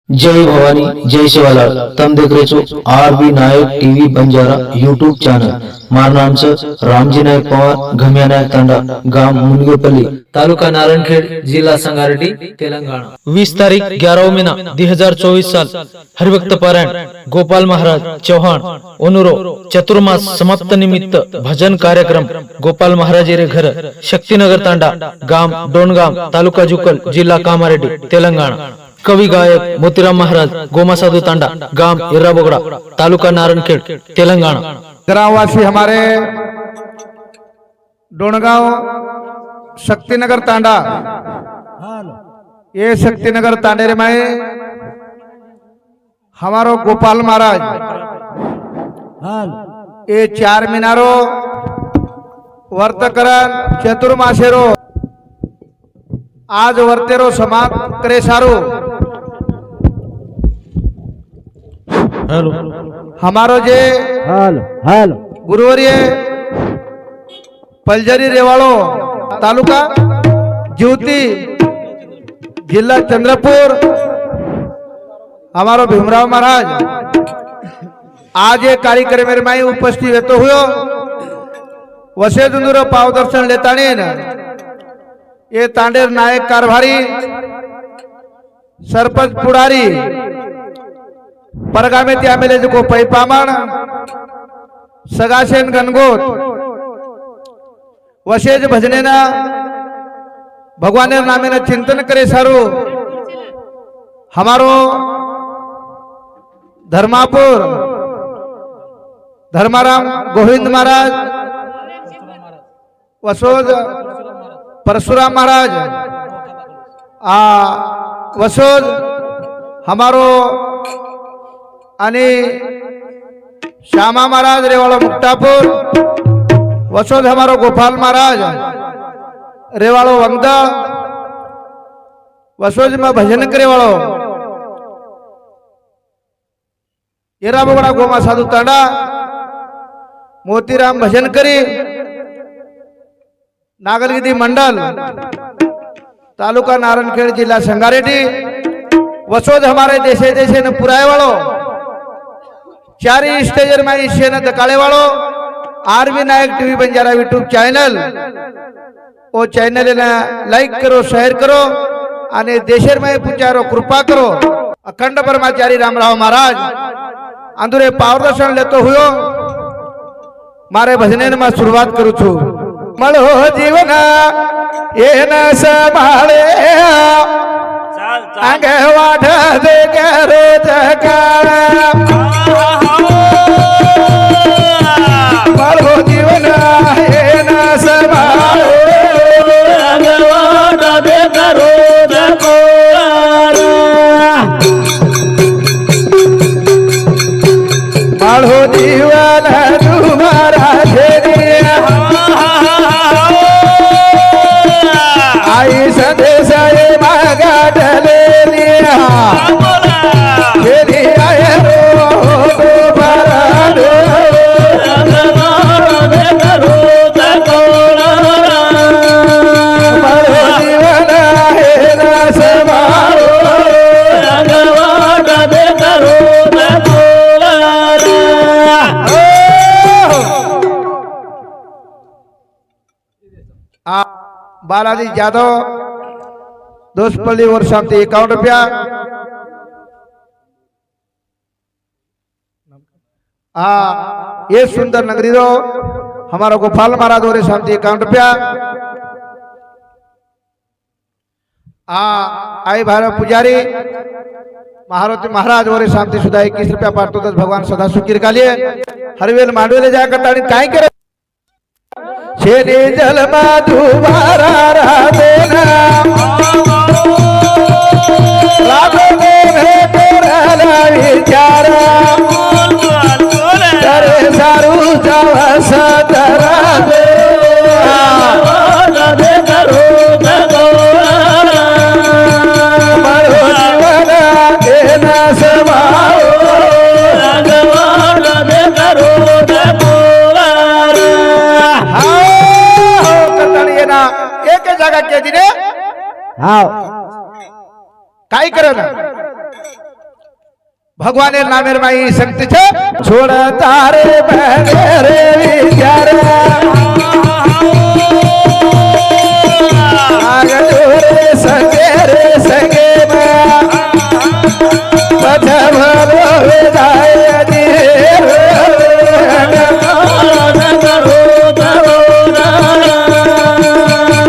जय भवानी जय शिवालाल तम देख रहे છો आरबी नायक टीव्ही बंजारा यूट्यूब चॅनल माરું नाम છે रामजी नायक पवार घमिया नायक तांडा गाम मुनगेपल्ली तालुका नारायणखेड जिल्हा संगारेड्डी तेलंगाणा 20 तारीख 11 महीना 2024 साल हरिभक्त पारायण गोपाल महाराज चौहान ओनुरो चतुर्मास समाप्त निमित्त भजन कार्यक्रम गोपाल महाराज रे घर शक्तिनगर तांडा गाम डोनगाम तालुका जुकल जिल्हा कामारेड्डी तेलंगाणा। कवि गायक मोतीराम महाराज गोमा साधु तांडा गाम इर्रा बोगड़ा तालुका नारायणखेड तेलंगाना। ग्रामवासी हमारे डोनगांव शक्तिनगर तांडा ये शक्तिनगर तांडेरे में हमारो गोपाल महाराज ये 4 मीनारो वर्तकरण चतुर्मासेरो आज वर्तेरो समाप्त करे सारो हमारो जे गुरुवर्य पलजरी रेवाड़ो तालुका ज्योति जिला चंद्रपुर हमारो भीमराव महाराज आज ये कार्यक्रम में उपस्थित रहते हुए वसे दुंदूर पाव दर्शन लेता ये तांडेर नायक कारभारी सरपंच पुढारी परगामे त्यामेले जो पैपामण सगासेन गणगोत वशेज भजनेना भगवानेर नामेना चिंतन करे सारू हमारो धर्मापुर धर्माराम गोविंद महाराज वसोद परशुराम महाराज वसोद हमारो आणि श्यामा महाराज रेवाड़ो मुक्तापुर वसोद हमारो गोपाल महाराज रेवाड़ो वंदा वसोद में भजन करे वालो इर्रा बोगड़ा गोमा साधु तांडा मोतीराम भजन करी नागलगिरी मंडल तालुका नारायणखेड जिला संगारेड्डी वसोद हमारे देशे देशे न पुराए वालो 4 स्टेजर में इसे न दकाले वालो आरबी नायक टीवी बंजारा यूट्यूब चैनल वो चैनल ने लाइक करो शेयर करो आणि देशर में पुचारो कृपा करो अखंड ब्रह्मचारी रामराव महाराज अंदुरे पावदर्शन लेतो हुयो मारे भजने में शुरुआत करू छु मळो जीवना ये न संभाळे आगे वाढ दे करो जकाळा मळो जीवना ये न संभाळे आगे वाढ दे करो जकाळा मळो जीवना तुम्हारा झेरिया आई संदेश मागा डले लिया खेली आए रो बराडो मरो जीवना है ना समारो दे करो बालाजी यादव दोषपल्ली वर्ष 51 रुपया ये सुंदर नगरी रो हमारा गोपाल महाराज और 51 रुपया आई भारत पुजारी महारती महाराज और शांति सुधा 21 रुपया पाठतो भगवान सदा सुखी का लिए हरवेल मांडवेले जाकर काय करे शेरी जल माधुबारा राधेना राधे तेरा विचारा करे सारू जावस तरा दे राधे करो भगवान मरो जीवना के न समाओ भगवान दे करो एक जगह के दिने काय करे ना भगवाने नामेर माई संगती छ छोड़ तारे बहने रे विचार आग जोरे संगे रे संगे पथ भलो विदाय दी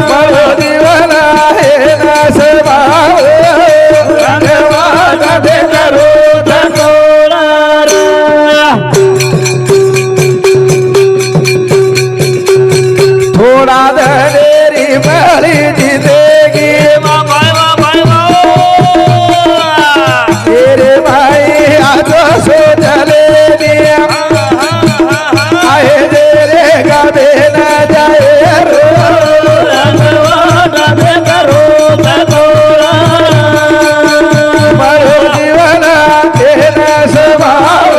मरो दीवाना है ना सभाव भगवान दे करो थोड़ा धनेरी मरी जिंदगी तेरे भाई आज सो चले आए तेरे गबे न जाए मरो जीवन तेरा स्वभाव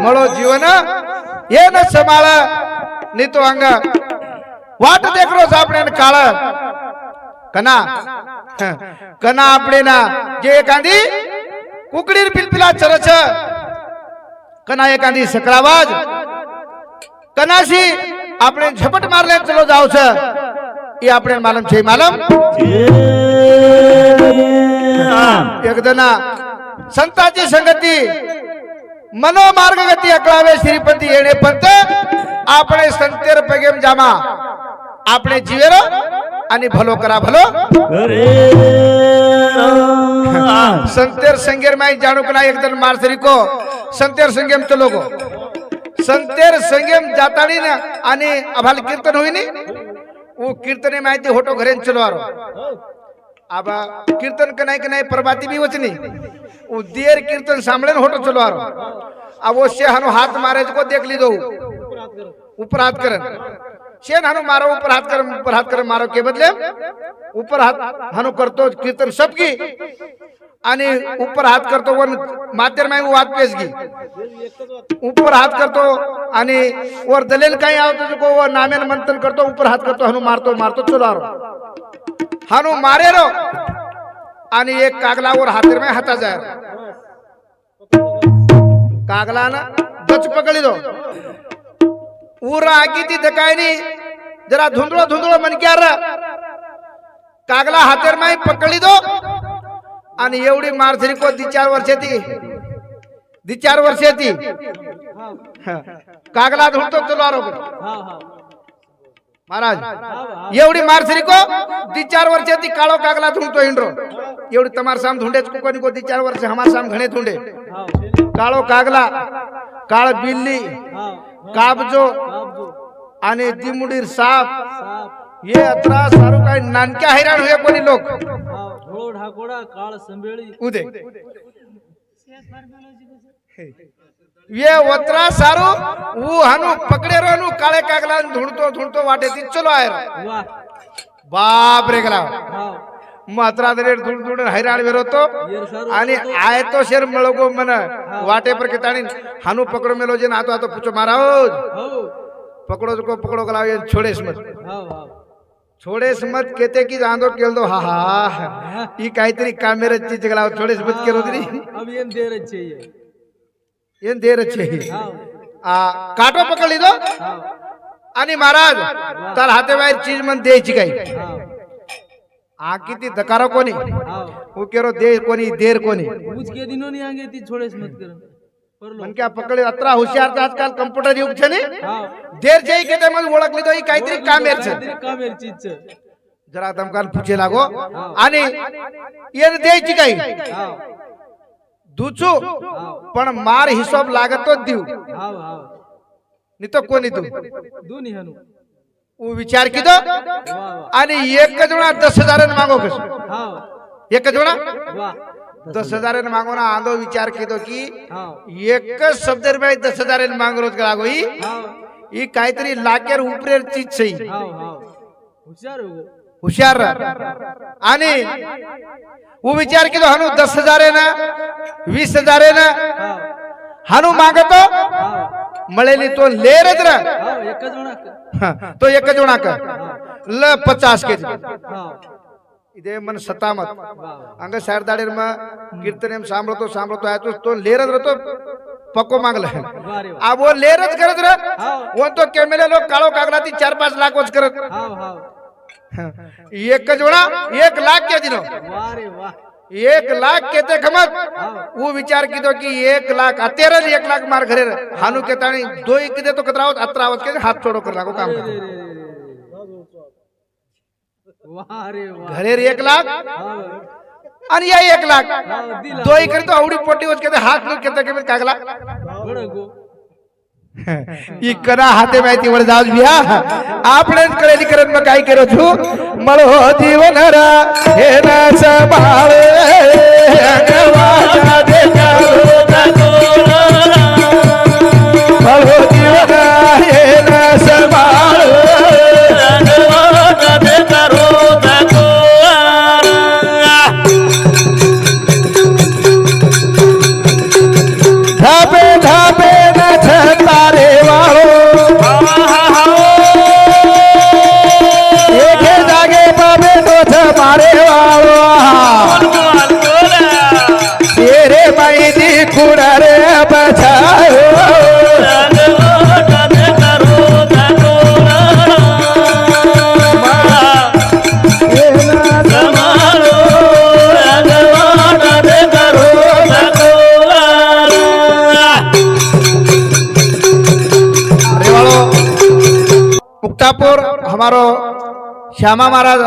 मळो जीवन ये न समाळ नीतो अंग वाट देखरो सापणे काळ कना कना आपणे ना जे एखादी कुकडीर पिलपिला चरच कना एखादी सकळावाज कनाशी આપણે ઝપટ મારલે ચલો જાવ છે એ આપણે માલમ છે માલમ એક દના સંતાજી સંગતિ મનો માર્ગ ગતિ અકળાવે શ્રીપતિ એણે પંત આપણે સંતેર પગેમ જામા આપણે જીવેરો અને ભલો કરા ભલો સંતેર સંગેર માં જાણો કના એકદમ મારસરી કો સંતેર સંગેમ ચલો ગો संतेर संगम जातानी ना आणि आभाल कीर्तन होईनी वो कीर्तने माहिती होटो घरेन चलवारो आबा कीर्तन के नाही प्रभाती भी वचनी वो देर कीर्तन सांभळेन होटो चलवारो अवश्य हनु हाथ मारे को देख ली दो ऊपर हाथ करन शेन हनु मारो ऊपर हाथ कर मारो के बदले ऊपर हाथ हनु करतो कीर्तन सबकी आणि ऊपर हात करतो वन मातेर माई वाद पेसगी ऊपर हात करतो आणि वर दलेल काही आवतो को वर नामेन मंथन करतो ऊपर हात करतो हनु मारतो चलारो हनु मारे रो आणि एक कागलावर हातेर माई हाता जाय कागला ना गच पकडी दो उरा आगी ती दकायनी जरा धुंदळो मनक्यार कागला हातेर माई पकडी दो आणि एवढी मारझरी को 4 वर्षाची कागला धुंडतो चलो महाराज एवढी मारझरी को 4 वर्षाची काळो कागला धुंडतो इंड्रो एवढी तमार साम धुंडेच को कोणी को 4 वर्ष हमार साम घणे धुंडे काळो कागला काळ बिल्ली काबजो आणि दिमुडीर साप ये अत्रा सारू काय नानक्या हैराण होय कोणी लोक ढाकोड़ा काळ संभेळी उदे ये वत्रा सारू वो हनु पकड़े रहनु काळे कागला ढूंढतो वाटे ती चलो आयर वाह बाप रे गला मात्रा दरे ढूंढ हैराण वेरोतो आणि आय तो शेर मळगो मन वाटे पर के ताणी हनु पकड़ो मेलो जे आतो आतो पूछो महाराज पकड़ो गला ये छोड़ेस मत छोड़ेस मत कहते की जांदो केल दो हा हा ई काहीतरी कामेर चीज गला छोड़ेस मत केलो तरी अब येन देर चाहिए येन देर चाहिए आ काटो पकड़ ली दो आणि महाराज तर हाते बाहेर चीज मन द्यायची काही आ किती दकारा कोणी वो केरो दे कोणी देर कोणी कुछ के दिनों नहीं आगे ती छोड़ेस मत कर मन क्या पकड़े अत्रा होशियार था आजकल कंप्यूटर युग छे ने देर जाई के ते मग ओळखली तो ही काहीतरी कामेर छे कामेर चीज छे जरा तमकान पूछे लागो आणि येन द्यायची काही दुचू पण मार हिशोब लागतोच देऊ नि तो कोणी तू दोन्ही हनु वो विचार की दो आणि एक जोडा 10,000 मागो कस एक जोडा वाह 10,000 मांगो ना आंदो विचार की दो की एक शब्द रुपये 10,000 मांग रोज लागो ही काहीतरी लाखेर उपरेर चीज सही हुशार हो हुशार आणि वो विचार की दो हनु 10,000 ना 20,000 ना हनु मागतो મળેલી તો લેર જ રે તો એક જ ઉણાક લ 50 કેજી इदे मन सतामत अंग शारदाडेर में कीर्तन एम सांभळतो आतो तो लेरज रहतो पक्को मागला आ वो लेरज करत रे वो तो केमेले लोग काळो कागडाती 4-5 लाख वच करत एक जोडा 1 लाख के दिनो वारे वाह 1 लाख केते खमत वो विचार कीधो की 1 लाख अतेरे 1 लाख मार घरे हानु केताणी दो एक दे तो कतरावत अतरावत के हाथ छोड़ो कर लागो काम कर घरे 1 लाख आणि या 1 लाख दोई करतो आवडी पोटी वच के हात न केता के कागला इकरा हाते माहिती वर जाज बिया आपणेच करेली करत मग काय करू छु मळो जीवन रा हे ना संभाळ अंगवाचा दे मळो जीवन हे ना संभाळ अंगवाचा दे करो धाबे धाबे तारे वालो एक जागे बाबे तो मारे वालो तेरे माई दी खुड़ा रे बचाओ मुक्तापुर हमारो श्यामा महाराज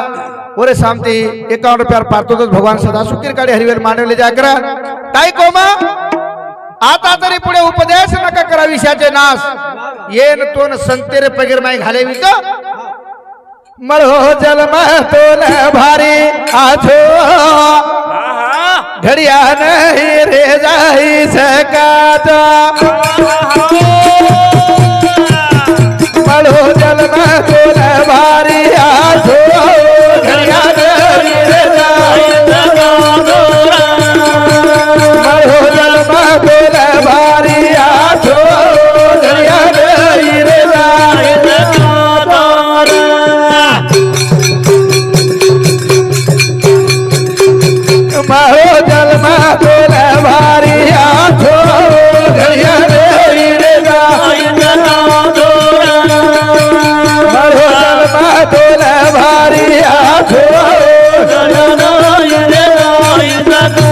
ओरे सामती 51 रुपया पारतो तो भगवान सदा सुखीर काढी हरिवेल मांडव ले जाकर काय कोमा आता तरी पुढे उपदेश नका करा विषयाचे नाश येन तोन संतेरे पगीर माई घालेवी तो मळो जन्म तोन भारी आछो घडिया नहीं रे जाई सकाता मळो जन्म तोन भारी आछो घडिया नहीं रे जाई सकाता मळो जन्म तोन भारी आछो घडिया नहीं रे जाई सकाता मळो जन्म तोन भारी आछो घडिया नहीं रे जाई सकाता मळो जन्म तोन भारी आछो घडिया नहीं रे जाई सकाता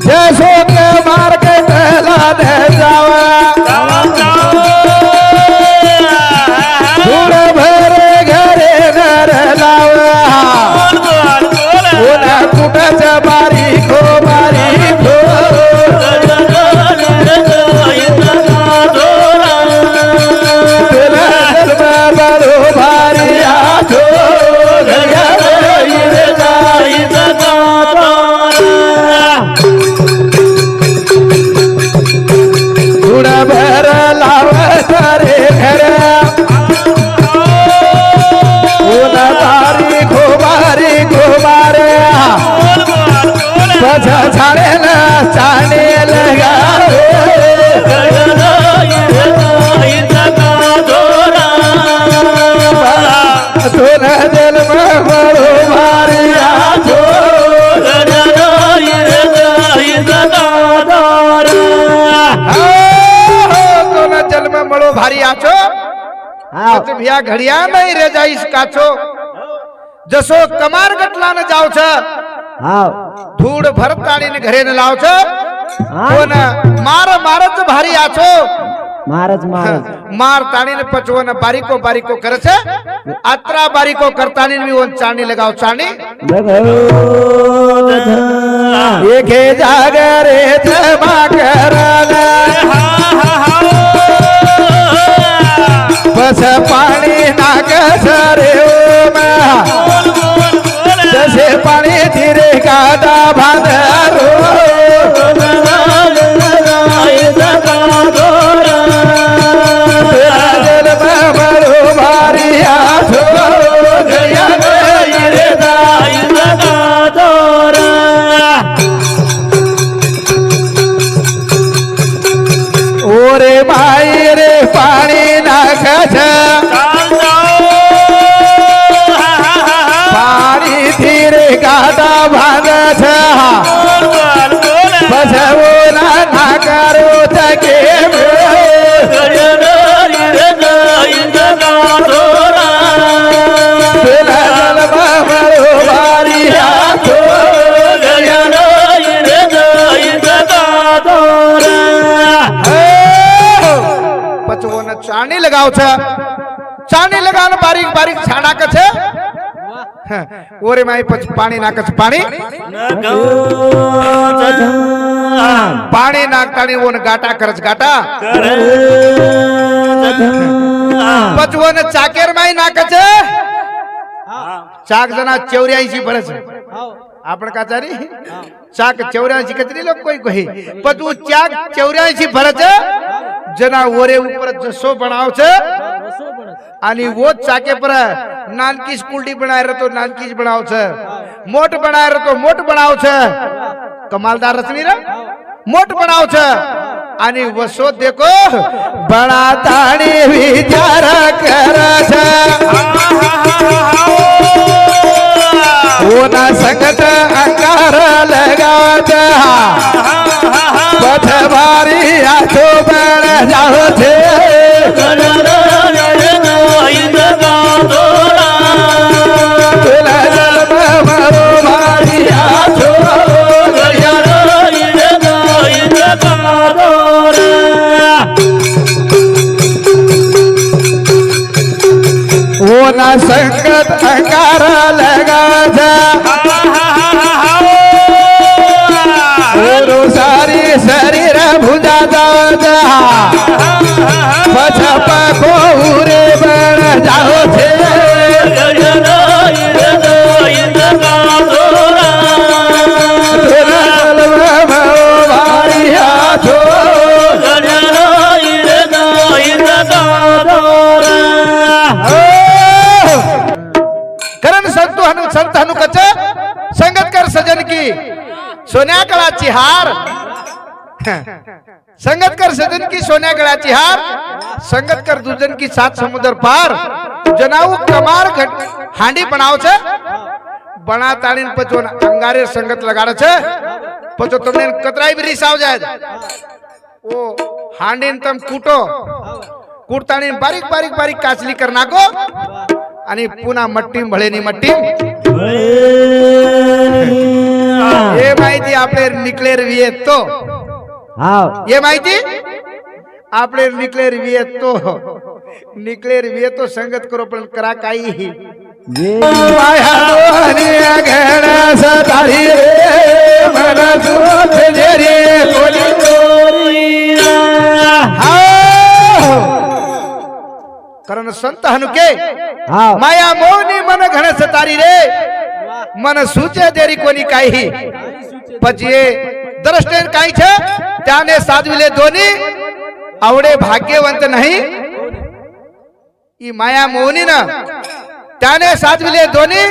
जैसो के मार के टहला दे जावा धूड़ भरे घरे नर लावा ओना कुटाच बारी खो तेरा जन्म बड़ो भारी आछो घडिया नहीं रे जाई सकाता धूड़ भर लावा तारे घर ओना बारी घोबारे बजा झाड़े ना चाने लगा तोन जन्म बड़ो भारी आछो घडिया नहीं रे जाई सकाता तोन जन्म बड़ो भारी आछो तो भैया घडिया नहीं रे जाई काछो जसो कमार गटला न जाव छ धूड़ भरताड़ी ने घरे न लाव छ कोन मारच भारी आछो मार ताणी ने पचवन बारीको करे छे अत्रा बारीको करतानी ने ओन चाणी लगाव चाणी एके जागरे जमा करना बस पानी नाक सरे जैसे पानी धीरे कादा भादरो जन्म बड़ो भारी आछो घडिया नहीं रे जाई सकाता माई रे पाणी नाकाच पाणी धीरे गाडा बांधच बसवून नाकारो तके चाणी लगाव छ चाणी लगान बारीक बारीक छाना कछ ओरे माई पछ पाणी नाकच पाणी पाणी नाकतानी ओन गाटा करच गाटा पचवन चाकेर माई नाकच चाक जना 84 भरच आपण का चारी चाक 84 कितनी लोग कोई कोई पर तू चाक 84 भरच जना ओरे ऊपर जसो बनाव छ आणि वो चाके पर नानकी स्कूलडी बनाय रतो नानकीज बनाव छ मोट बनाय रतो मोट बनाव छ कमालदार रचनी रे मोट बनाव छ आणि वसो देखो बड़ा ताणी विचार कर छ ओना संगत अंगार लगावत पथ भारी आठो बण जाओ छे ओना संगत अंगार लगावत सारी शरीर भुजा जावत पछ पको उरे बण जाओ छे करण संत हनुकच संगत कर सजन की सोन्या गळाची हार संगत कर सजन की सोन्या गळाची हार संगत कर दुजन की 7 समुद्र पार जनाऊ कमार हांडी बनाव छ बना ताणीन पचोन अंगारे संगत लगाड़ छ पचो तुमने कतराई भी रिसाव जाए ओ हांडीन तम कूटो कूटताणी बारीक बारीक बारीक काचली कर नाको आणि पुन्हा मट्टी भळेनी मट्टी ये माहिती आपले निकलेर वियेत तो ये माहिती आपले निकलेर वियेत तो निकलेर वियेत तो संगत करो पण करा काही माया दोहनी अघण सतारी रे मन सुत जेरी कोली तोरी कारण संत हनुके माया मोहनी मन घण सतारी रे मन सूचे देरी कोणी काही पचिये दृष्टे काही छ त्याने साधविले दोन्ही आवडे भाग्यवंत नाही ई माया मोहनी ना त्याने साधविले दोन्ही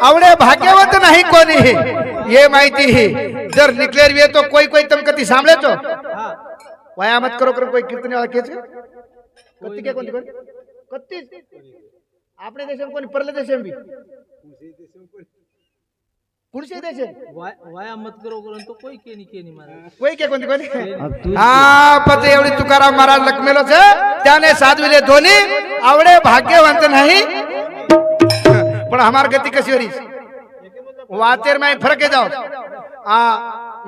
आवडे भाग्यवंत नाही कोणी ये माहिती ही जर निकलेर वे तो कोई कोई तुम कति सांभळे तो वाया मत करो करो कोई कीर्तन वाला केच कति के कोणती कति आपणे देशम कोणी परले देशम भी पुढचे देश वाया मत करो तो कोई केनी महाराज कोई के कोणती हा पते एवढी तुकाराम महाराज लकमेलो छे त्याने साधविले दोन्ही आवडे भाग्यवंत नाही पण हमार गति कशी होरी वातेर में फरक जाओ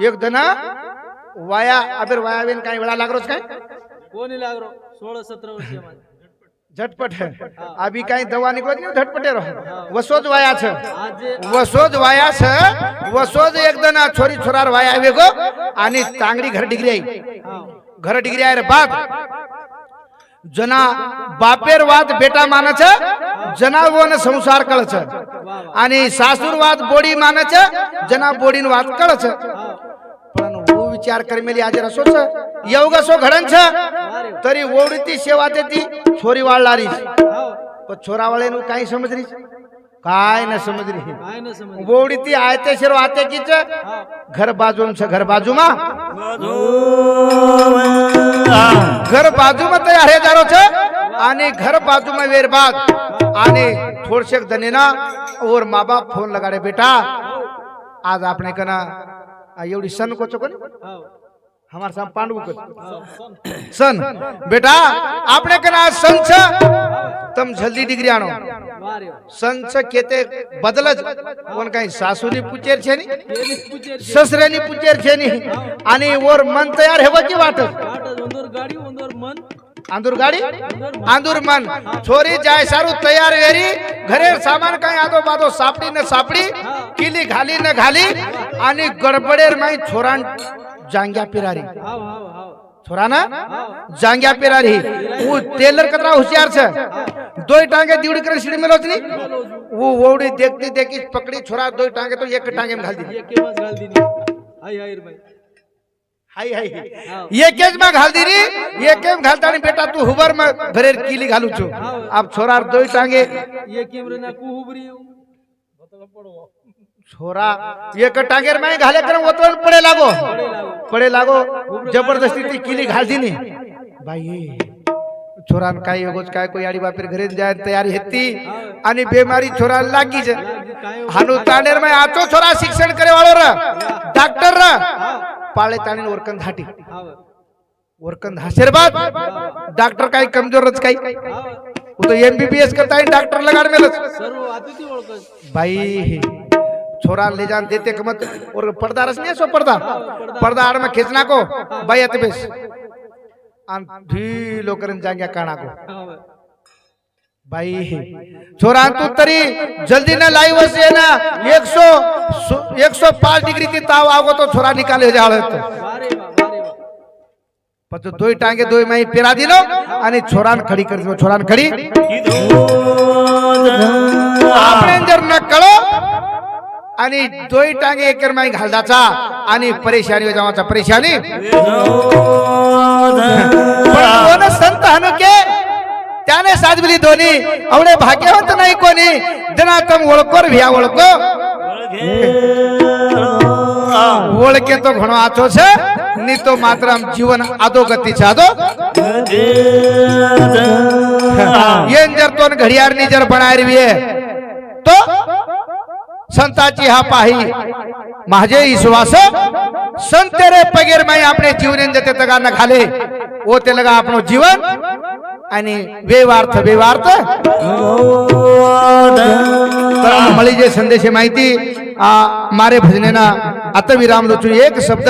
एक दना वाया अबेर वाया वेन काही वेळा लागरोच काय कोणी लागरो 16-17 वर्ष झटपट है अभी काही दवा निकलो नहीं झटपटे रहो वसोज वाया छ वसोज वाया छ वसोज एक दना छोरी छोरार वाया वेगो आणि तांगडी घर डिग्री आई रे बाप जना बापेर वाद बेटा मानच जना वोन संसार कळच आणि सासूर वाद बोडी मानच जना बोडीन वाद कळच पण वो विचार कर मेली आज रसोच येवग सो घडन छ तरी ओवडीती सेवा देती छोरी वाळलारी पण छोरा वाळेनु काही समजरी काय न समजरी ओवडीती आयते शेर आते कीच घर बाजून छ घर बाजूमा घर बाजूમાં તૈયાર હે જારો છે અને ઘર બાજુમાં વેર બાદ અને થોડશેક દનેના ઓર મા બાપ ફોન લગાડે બેટા आज આપણે કના એવડી સન કોચો કોને हमारे साथ पांडव को सन बेटा आपने कना सन छ तम जल्दी डिग्री आनो सन छ केते बदलज कोण काही सासूनी पुचेर छे नी ससरेनी पुचेर छे नी आणि वर मन तयार हेवची वाटत आंदूर गाडी आंदूर मन छोरी जाय सारू तयार वेरी घरे सामान काही आदो बादो सापडी न सापडी किली घाली न घाली आणि गडबडेर माई छोरान जांग्या पिरारी छोरा ना जांग्या पिरारी वो टेलर कतरा होशियार छे दो टांगे दीवड़ी कर सीढ़ी में लोचनी वो वोड़ी देखती देखी पकड़ी छोरा दो टांगे तो एक टांगे में घाल दी हाय हाय ये केज में घाल दी री ये केम घालता नहीं बेटा तू हुबर में घरे कीली घालू छो अब छोरा दो टांगे ये केम रे ना कु हुबरी छोरा एक टांगेर में घाले कर ओतवन पडे लागो जबरदस्ती ती किली घाल दी नी बाई छोरान काय एगोच काय कोई आडी बापेर घरे जाय तयारी हेती आणि बेमारी छोरा लागी जे हानु तानेर में आचो छोरा शिक्षण करे वाळो र डॉक्टर र पाळे ताणी वरकन धाटी वरकन धाशेर बाद डॉक्टर काय कमजोरच काय वो तो एमबीबीएस करता है डॉक्टर लगाड़ में सर्व आती थी ओळखस बाई छोरा ले जान देते कमत और पर्दा रस नहीं सो पर्दा पर्दा आड़ में खींचना को भाई अत बेस आन ढीलो करन जांग्या काना को भाई छोरा तू तरी जल्दी ना लाई वसे ना 105 डिग्री की ताव आवो तो छोरा निकाले जाळे तो पतो दोई टांगे दोई माई पेरा दिलो आणि छोरान खडी कर दिलो छोरान खडी आपने जर न कळो आणि दोई टांगे एकर माई घालदाचा आणि परेशानी जावाचा परेशानी पण कोण संत हनुके त्याने साधविली दोन्ही आवडे भाग्यवंत नाही कोणी जना तम ओळखोर भ्या ओळखो ओळखे तो घणो आछो छे नी तो मात्र जीवन अधोगती छादो येन जर तो घडियाळनी जर बनायरवी तो संताची हा पाही माझे विश्वास संत रे पगेर माई आपणे जीवन जते तगा न घाले वो ते लगा आपनो जीवन आणि वेवार्थ तर मळी जे संदेश माहिती मारे भजनेना आता विराम दो एक शब्द